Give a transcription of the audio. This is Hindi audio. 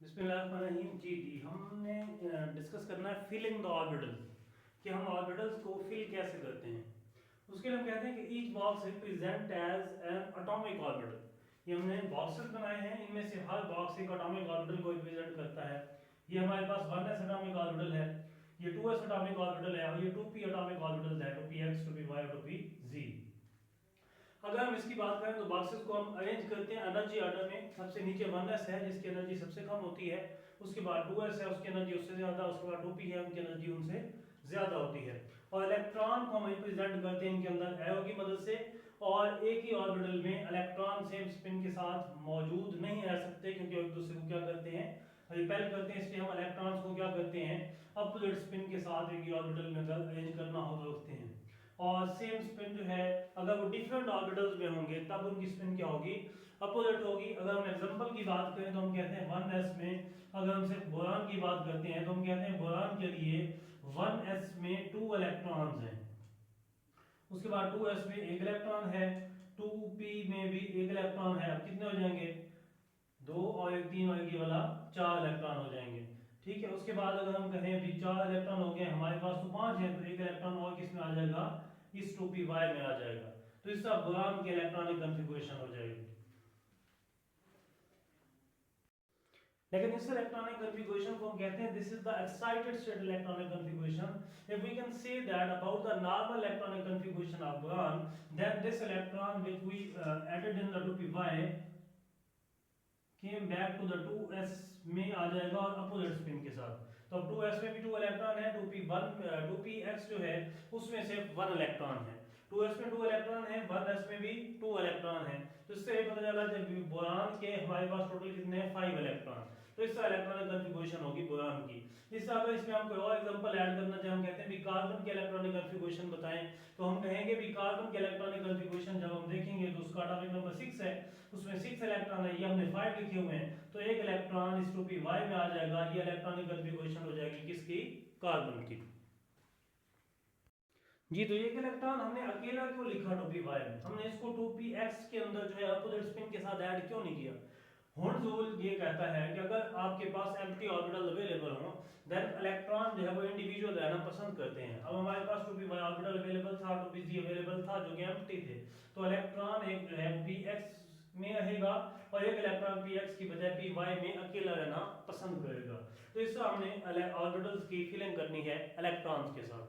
बिस्मिल्लाहिर्रहमानिर्रहीम। जी हमने डिस्कस करना है फिलिंग द ऑर्बिटल्स कि हम ऑर्बिटल्स को फिल कैसे करते हैं। उसके लिए हम कहते हैं कि each box represent as an atomic orbital. ये हमने बॉक्सेस बनाए हैं, इनमें से हर बॉक्स एक एटॉमिक ऑर्बिटल को रिप्रेजेंट करता है। ये हमारे पास 1s एटॉमिक ऑर्बिटल है, ये 2s एटॉमिक ऑर्बिटल है और ये 2p एटॉमिक ऑर्बिटल है, 2px 2py 2pz। अगर हम इसकी बात करें तो बॉक्सेस को हम अरेंज करते हैं एनर्जी ऑर्डर में। सबसे नीचे 1s है जिसकी एनर्जी सबसे कम होती है, उसके बाद 2s है उसकी एनर्जी उससे ज्यादा, उसके बाद 2p है उनकी एनर्जी उनसे ज्यादा होती है। और इलेक्ट्रॉन को हम रिप्रेजेंट करते हैं इनके अंदर एरो की मदद से। और एक ही ऑर्बिटल में इलेक्ट्रॉन सेम स्पिन के साथ मौजूद नहीं रह सकते क्योंकि एक दूसरे को क्या करते हैं, रिपेल करते हैं। इसलिए हम इलेक्ट्रॉन्स को क्या करते हैं, अपोजिट स्पिन के साथ एक ही ऑर्बिटल में अगर अरेंज करना हो तो रखते हैं। और सेम स्पिन जो है अगर वो डिफरेंट ऑर्बिटल्स में होंगे तब उनकी स्पिन क्या होगी, अपोजिट होगी। अगर हम एग्जांपल की बात करें तो हम कहते हैं 1s में, अगर हम सिर्फ बोरान की बात करते हैं तो हम कहते हैं बोरान के लिए 1s में 2 इलेक्ट्रॉन्स हैं, उसके बाद 2s में 1 इलेक्ट्रॉन है, 2p में भी 1 इलेक्ट्रॉन है। अब कितने हो जाएंगे, 2 और 1 3 और 1 ये वाला 4 इलेक्ट्रॉन हो जाएंगे। ठीक है, उसके बाद अगर हम कहें भी 4 इलेक्ट्रॉन हो गए, हमारे पास तो 5 है, तो 1 इलेक्ट्रॉन और किस में आ जाएगा, इस 2py में आ जाएगा। तो इसका बोरान की इलेक्ट्रॉनिक कॉन्फ़िगरेशन हो जाएगी। लेकिन इस इलेक्ट्रॉनिक कॉन्फ़िगरेशन को हम कहते हैं this is the excited state electronic configuration. If we can say that about the normal electronic configuration of boron, then this electron which we added in the 2py came back to the 2s में आ जाएगा और अपोजिट स्पिन के साथ। तो अब 2s में भी 2 इलेक्ट्रॉन है, 2px जो है उसमें सिर्फ 1 इलेक्ट्रॉन है। 2s में 2 इलेक्ट्रॉन है, 1s में भी 2 इलेक्ट्रॉन है। तो इससे ये पता चला जब बोरान के हमारे पास टोटल कितने हैं, 5 इलेक्ट्रॉन। तो इसका इलेक्ट्रॉनिक कॉन्फ़िगरेशन होगी बोरान की। इस अगर इसमें हम कोई और एग्जांपल ऐड करना चाहें, हम कहते हैं भी कार्बन के इलेक्ट्रॉनिक कॉन्फ़िगरेशन बताएं, तो हम कहेंगे भी कार्बन के इलेक्ट्रॉनिक कॉन्फ़िगरेशन जब हम देखेंगे तो उसका एटॉमिक नंबर 6 है, उसमें 6 इलेक्ट्रॉन है, ये हमने 5 लिखे हुए हैं, तो 1 इलेक्ट्रॉन इस 2py में आ जाएगा। ये इलेक्ट्रॉनिक कॉन्फ़िगरेशन हो जाएगी किसकी, कार्बन की। जी तो एक इलेक्ट्रॉन हमने अकेला क्यों लिखा 2py में, हमने इसको 2px के अंदर जो है अपोजिट स्पिन के साथ ऐड क्यों नहीं किया। हॉर्न्स रूल ये कहता है कि अगर आपके पास एम्प्टी ऑर्बिटल अवेलेबल हो देन इलेक्ट्रॉन जो है वो इंडिविजुअल रहना पसंद करते हैं। अब हमारे पास 2py ऑर्बिटल अवेलेबल था, 2pz अवेलेबल था जो कि एम्प्टी थे, तो इलेक्ट्रॉन एक जो है px में रहेगा और एक इलेक्ट्रॉन px की बजाय py में अकेला रहना पसंद करेगा। तो इससे हमने ऑर्बिटल्स की फिलिंग करनी है इलेक्ट्रॉन्स के साथ।